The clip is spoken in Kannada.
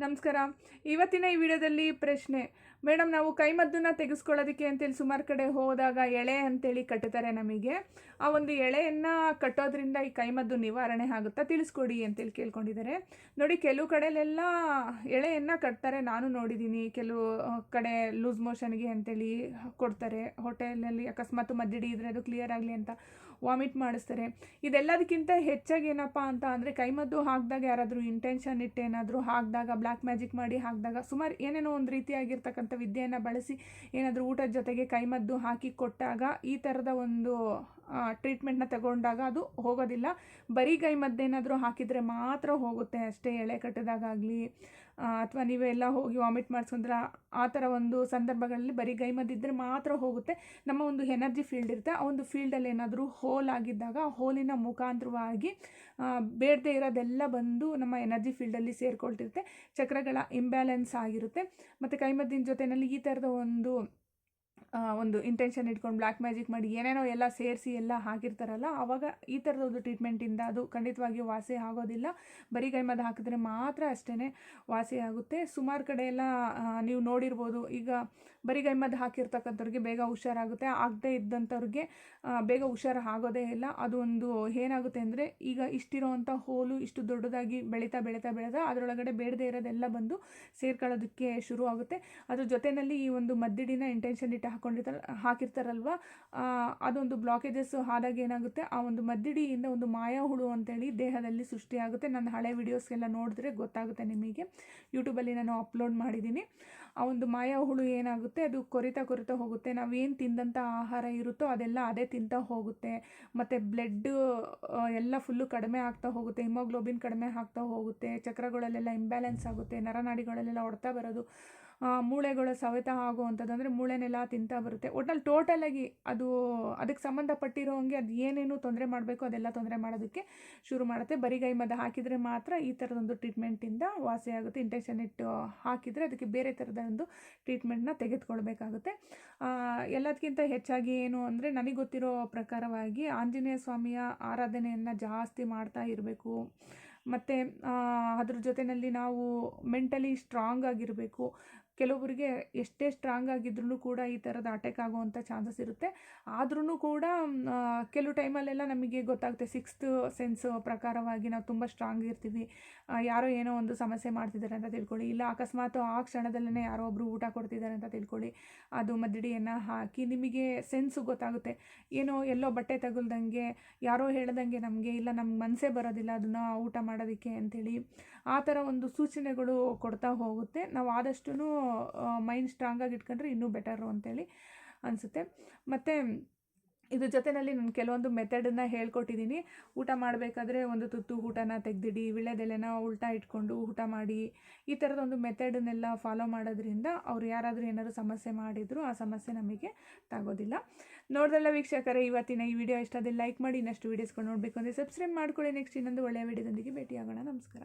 ನಮಸ್ಕಾರ. ಇವತ್ತಿನ ಈ ವಿಡಿಯೋದಲ್ಲಿ ಪ್ರಶ್ನೆ, ಮೇಡಮ್ ನಾವು ಕೈಮದ್ದನ್ನ ತೆಗೆಸ್ಕೊಳ್ಳೋದಕ್ಕೆ ಅಂತೇಳಿ ಸುಮಾರು ಕಡೆ ಹೋದಾಗ ಎಳೆ ಅಂತೇಳಿ ಕಟ್ಟುತ್ತಾರೆ ನಮಗೆ. ಆ ಒಂದು ಎಳೆಯನ್ನು ಕಟ್ಟೋದ್ರಿಂದ ಈ ಕೈಮದ್ದು ನಿವಾರಣೆ ಆಗುತ್ತಾ ತಿಳಿಸ್ಕೊಡಿ ಅಂತೇಳಿ ಕೇಳ್ಕೊಂಡಿದ್ದಾರೆ. ನೋಡಿ, ಕೆಲವು ಕಡೆಯಲ್ಲೆಲ್ಲ ಎಳೆಯನ್ನು ಕಟ್ತಾರೆ, ನಾನು ನೋಡಿದ್ದೀನಿ. ಕೆಲವು ಕಡೆ ಲೂಸ್ ಮೋಷನ್ಗೆ ಅಂತೇಳಿ ಕೊಡ್ತಾರೆ. ಹೊಟ್ಟೆಯಲ್ಲಿ ಅಕಸ್ಮಾತ್ ಮದ್ದಿಡಿ ಇದ್ದರೆ ಅದು ಕ್ಲಿಯರ್ ಆಗಲಿ ಅಂತ ವಾಮಿಟ್ ಮಾಡಿಸ್ತಾರೆ. ಇದೆಲ್ಲದಕ್ಕಿಂತ ಹೆಚ್ಚಾಗಿ ಏನಪ್ಪ ಅಂತ ಅಂದರೆ, ಕೈಮದ್ದು ಹಾಕಿದಾಗ ಯಾರಾದರೂ ಇಂಟೆನ್ಷನ್ ಇಟ್ಟೇನಾದರೂ ಹಾಕಿದಾಗ, ಬ್ಲ್ಯಾಕ್ ಮ್ಯಾಜಿಕ್ ಮಾಡಿ ಹಾಕಿದಾಗ, ಸುಮಾರು ಏನೇನೋ ಒಂದು ರೀತಿಯಾಗಿರ್ತಕ್ಕಂಥ ವಿದ್ಯೆಯನ್ನು ಬಳಸಿ ಏನಾದರೂ ಊಟದ ಜೊತೆಗೆ ಕೈಮದ್ದು ಹಾಕಿ ಕೊಟ್ಟಾಗ, ಈ ಥರದ ಒಂದು ಟ್ರೀಟ್ಮೆಂಟ್ನ ತಗೊಂಡಾಗ ಅದು ಹೋಗೋದಿಲ್ಲ. ಬರೀ ಕೈಮದ್ದೇನಾದರೂ ಹಾಕಿದರೆ ಮಾತ್ರ ಹೋಗುತ್ತೆ ಅಷ್ಟೇ. ಎಳೆ ಕಟ್ಟಿದಾಗಲಿ ಅಥವಾ ನೀವೆಲ್ಲ ಹೋಗಿ ವಾಮಿಟ್ ಮಾಡಿಸ್ಕೊಂಡ್ರೆ ಆ ಥರ ಒಂದು ಸಂದರ್ಭಗಳಲ್ಲಿ ಬರೀ ಕೈಮದ್ದಿದ್ದರೆ ಮಾತ್ರ ಹೋಗುತ್ತೆ. ನಮ್ಮ ಒಂದು ಎನರ್ಜಿ ಫೀಲ್ಡ್ ಇರುತ್ತೆ, ಆ ಒಂದು ಫೀಲ್ಡಲ್ಲಿ ಏನಾದರೂ ಹೋಲ್ ಆಗಿದ್ದಾಗ ಆ ಹೋಲಿನ ಮುಖಾಂತರವಾಗಿ ಬೇಡದೇ ಇರೋದೆಲ್ಲ ಬಂದು ನಮ್ಮ ಎನರ್ಜಿ ಫೀಲ್ಡಲ್ಲಿ ಸೇರಿಕೊಳ್ತಿರುತ್ತೆ. ಚಕ್ರಗಳ ಇಂಬ್ಯಾಲೆನ್ಸ್ ಆಗಿರುತ್ತೆ. ಮತ್ತು ಕೈಮದ್ದಿನ ಜೊತೆಯಲ್ಲಿ ಈ ಥರದ ಒಂದು ಇಂಟೆನ್ಷನ್ ಇಟ್ಕೊಂಡು ಬ್ಲ್ಯಾಕ್ ಮ್ಯಾಜಿಕ್ ಮಾಡಿ ಏನೇನೋ ಎಲ್ಲ ಸೇರಿಸಿ ಎಲ್ಲ ಹಾಕಿರ್ತಾರಲ್ಲ, ಆವಾಗ ಈ ಥರದ ಒಂದು ಟ್ರೀಟ್ಮೆಂಟಿಂದ ಅದು ಖಂಡಿತವಾಗಿಯೂ ವಾಸಿ ಆಗೋದಿಲ್ಲ. ಬರೀ ಕೈಮದ್ದು ಹಾಕಿದ್ರೆ ಮಾತ್ರ ಅಷ್ಟೇ ವಾಸಿ ಆಗುತ್ತೆ. ಸುಮಾರು ಕಡೆ ಎಲ್ಲ ನೀವು ನೋಡಿರ್ಬೋದು, ಈಗ ಬರೀ ಕೈಮದ್ದು ಹಾಕಿರ್ತಕ್ಕಂಥವ್ರಿಗೆ ಬೇಗ ಹುಷಾರಾಗುತ್ತೆ, ಆಗದೇ ಇದ್ದಂಥವ್ರಿಗೆ ಬೇಗ ಹುಷಾರು ಆಗೋದೇ ಇಲ್ಲ. ಅದು ಒಂದು ಏನಾಗುತ್ತೆ ಅಂದರೆ, ಈಗ ಇಷ್ಟಿರೋವಂಥ ಹೋಲು ಇಷ್ಟು ದೊಡ್ಡದಾಗಿ ಬೆಳೀತಾ ಬೆಳೀತಾ ಬೆಳೆದ ಅದರೊಳಗಡೆ ಬೇಡದೇ ಇರೋದೆಲ್ಲ ಬಂದು ಸೇರ್ಕೊಳ್ಳೋದಕ್ಕೆ ಶುರು ಆಗುತ್ತೆ. ಅದ್ರ ಜೊತೆಯಲ್ಲಿ ಈ ಒಂದು ಮದ್ದಿಡಿನ ಇಂಟೆನ್ಷನ್ ಇಟ್ಟು ಹಾಕಿರ್ತಾರಲ್ವ, ಅದೊಂದು ಬ್ಲಾಕೇಜಸ್ ಆದಾಗ ಏನಾಗುತ್ತೆ, ಆ ಒಂದು ಮದ್ದಿಡಿಯಿಂದ ಒಂದು ಮಾಯಾ ಹುಳು ಅಂತೇಳಿ ದೇಹದಲ್ಲಿ ಸೃಷ್ಟಿಯಾಗುತ್ತೆ. ನನ್ನ ಹಳೆ ವಿಡಿಯೋಸ್ಗೆಲ್ಲ ನೋಡಿದ್ರೆ ಗೊತ್ತಾಗುತ್ತೆ ನಿಮಗೆ. ಯೂಟ್ಯೂಬಲ್ಲಿ ನಾನು ಅಪ್ಲೋಡ್ ಮಾಡಿದ್ದೀನಿ. ಆ ಒಂದು ಮಾಯಾ ಹುಳು ಏನಾಗುತ್ತೆ, ಅದು ಕೊರಿತಾ ಹೋಗುತ್ತೆ. ನಾವೇನು ತಿಂದಂಥ ಆಹಾರ ಇರುತ್ತೋ ಅದೆಲ್ಲ ಅದೇ ತಿಂತಾ ಹೋಗುತ್ತೆ. ಮತ್ತು ಬ್ಲಡ್ ಎಲ್ಲ ಫುಲ್ಲು ಕಡಿಮೆ ಆಗ್ತಾ ಹೋಗುತ್ತೆ, ಹಿಮೋಗ್ಲೋಬಿನ್ ಕಡಿಮೆ ಆಗ್ತಾ ಹೋಗುತ್ತೆ, ಚಕ್ರಗಳಲ್ಲೆಲ್ಲ ಇಂಬ್ಯಾಲೆನ್ಸ್ ಆಗುತ್ತೆ, ನರನಾಡಿಗಳಲ್ಲೆಲ್ಲ ಹೊಡ್ತಾ ಬರೋದು, ಮೂಳೆಗಳ ಸವೆತ ಆಗುವಂಥದ್ದು, ಅಂದರೆ ಮೂಳೆನೆಲ್ಲ ತಿಂತಾ ಬರುತ್ತೆ. ಒಟ್ನಲ್ಲಿ ಟೋಟಲಾಗಿ ಅದಕ್ಕೆ ಸಂಬಂಧಪಟ್ಟಿರೋ ಹಂಗೆ ಅದು ಏನೇನು ತೊಂದರೆ ಮಾಡಬೇಕು ಅದೆಲ್ಲ ತೊಂದರೆ ಮಾಡೋದಕ್ಕೆ ಶುರು ಮಾಡುತ್ತೆ. ಬರೀ ಕೈಮದ್ದು ಹಾಕಿದರೆ ಮಾತ್ರ ಈ ಥರದೊಂದು ಟ್ರೀಟ್ಮೆಂಟಿಂದ ವಾಸಿ ಆಗುತ್ತೆ. ಇಂಟೆನ್ಷನ್ ಇಟ್ಟು ಹಾಕಿದರೆ ಅದಕ್ಕೆ ಬೇರೆ ಥರದ ಒಂದು ಟ್ರೀಟ್ಮೆಂಟ್ನ ತೆಗೆದುಕೊಳ್ಬೇಕಾಗುತ್ತೆ. ಎಲ್ಲದಕ್ಕಿಂತ ಹೆಚ್ಚಾಗಿ ಏನು ಅಂದರೆ, ನನಗೆ ಗೊತ್ತಿರೋ ಪ್ರಕಾರವಾಗಿ ಆಂಜನೇಯ ಸ್ವಾಮಿಯ ಆರಾಧನೆಯನ್ನು ಜಾಸ್ತಿ ಮಾಡ್ತಾ ಇರಬೇಕು. ಮತ್ತು ಅದ್ರ ಜೊತೆಯಲ್ಲಿ ನಾವು ಮೆಂಟಲಿ ಸ್ಟ್ರಾಂಗ್ ಆಗಿರಬೇಕು. ಕೆಲವೊಬ್ಬರಿಗೆ ಎಷ್ಟೇ ಸ್ಟ್ರಾಂಗ್ ಆಗಿದ್ರೂ ಕೂಡ ಈ ಥರದ ಅಟ್ಯಾಕ್ ಆಗುವಂಥ ಚಾನ್ಸಸ್ ಇರುತ್ತೆ. ಆದ್ರೂ ಕೂಡ ಕೆಲವು ಟೈಮಲ್ಲೆಲ್ಲ ನಮಗೆ ಗೊತ್ತಾಗುತ್ತೆ, ಸಿಕ್ಸ್ತ್ ಸೆನ್ಸ್ ಪ್ರಕಾರವಾಗಿ ನಾವು ತುಂಬ ಸ್ಟ್ರಾಂಗ್ ಇರ್ತೀವಿ. ಯಾರೋ ಏನೋ ಒಂದು ಸಮಸ್ಯೆ ಮಾಡ್ತಿದ್ದಾರೆ ಅಂತ ತಿಳ್ಕೊಳ್ಳಿ, ಇಲ್ಲ ಅಕಸ್ಮಾತ್ ಆ ಕ್ಷಣದಲ್ಲೇ ಯಾರೋ ಒಬ್ಬರು ಊಟ ಕೊಡ್ತಿದ್ದಾರೆ ಅಂತ ತಿಳ್ಕೊಳ್ಳಿ, ಅದು ಮದ್ದಿಡಿಯನ್ನು ಹಾಕಿ ನಿಮಗೆ ಸೆನ್ಸು ಗೊತ್ತಾಗುತ್ತೆ. ಏನೋ ಎಲ್ಲೋ ಬಟ್ಟೆ ತಗೊಳ್ದಂಗೆ, ಯಾರೋ ಹೇಳ್ದಂಗೆ ನಮಗೆ, ಇಲ್ಲ ನಮ್ಗೆ ಮನಸ್ಸೇ ಬರೋದಿಲ್ಲ ಅದನ್ನು ಊಟ ಮಾಡೋದಕ್ಕೆ ಅಂಥೇಳಿ, ಆ ಥರ ಒಂದು ಸೂಚನೆಗಳು ಕೊಡ್ತಾ ಹೋಗುತ್ತೆ. ನಾವು ಆದಷ್ಟು ಮೈಂಡ್ ಸ್ಟ್ರಾಂಗಾಗಿ ಇಟ್ಕೊಂಡ್ರೆ ಇನ್ನೂ ಬೆಟರು ಅಂತೇಳಿ ಅನಿಸುತ್ತೆ. ಮತ್ತು ಇದ್ರ ಜೊತೆಯಲ್ಲಿ ನಾನು ಕೆಲವೊಂದು ಮೆಥಡನ್ನು ಹೇಳ್ಕೊಟ್ಟಿದ್ದೀನಿ. ಊಟ ಮಾಡಬೇಕಾದ್ರೆ ಒಂದು ತುತ್ತು ಊಟನ ತೆಗೆದಿಡಿ, ವಿಳ್ಯದೆಲೆನ ಉಲ್ಟಾ ಇಟ್ಕೊಂಡು ಊಟ ಮಾಡಿ, ಈ ಥರದೊಂದು ಮೆಥಡನ್ನೆಲ್ಲ ಫಾಲೋ ಮಾಡೋದ್ರಿಂದ ಅವ್ರು ಯಾರಾದರೂ ಏನಾದರೂ ಸಮಸ್ಯೆ ಮಾಡಿದರೂ ಆ ಸಮಸ್ಯೆ ನಮಗೆ ತಾಗೋದಿಲ್ಲ. ನೋಡ್ದಲ್ಲ ವೀಕ್ಷಕರೇ, ಇವತ್ತಿನ ಈ ವಿಡಿಯೋ ಇಷ್ಟ ಆದರೆ ಲೈಕ್ ಮಾಡಿ. ಇನ್ನಷ್ಟು ವೀಡಿಯೋಸ್ಗಳು ನೋಡಬೇಕು ಅಂದರೆ ಸಬ್ಸ್ಕ್ರೈಬ್ ಮಾಡ್ಕೊಳ್ಳಿ. ನೆಕ್ಸ್ಟ್ ಇನ್ನೊಂದು ಒಳ್ಳೆಯ ವಿಡಿಯೋದೊಂದಿಗೆ ಭೇಟಿಯಾಗೋಣ. ನಮಸ್ಕಾರ.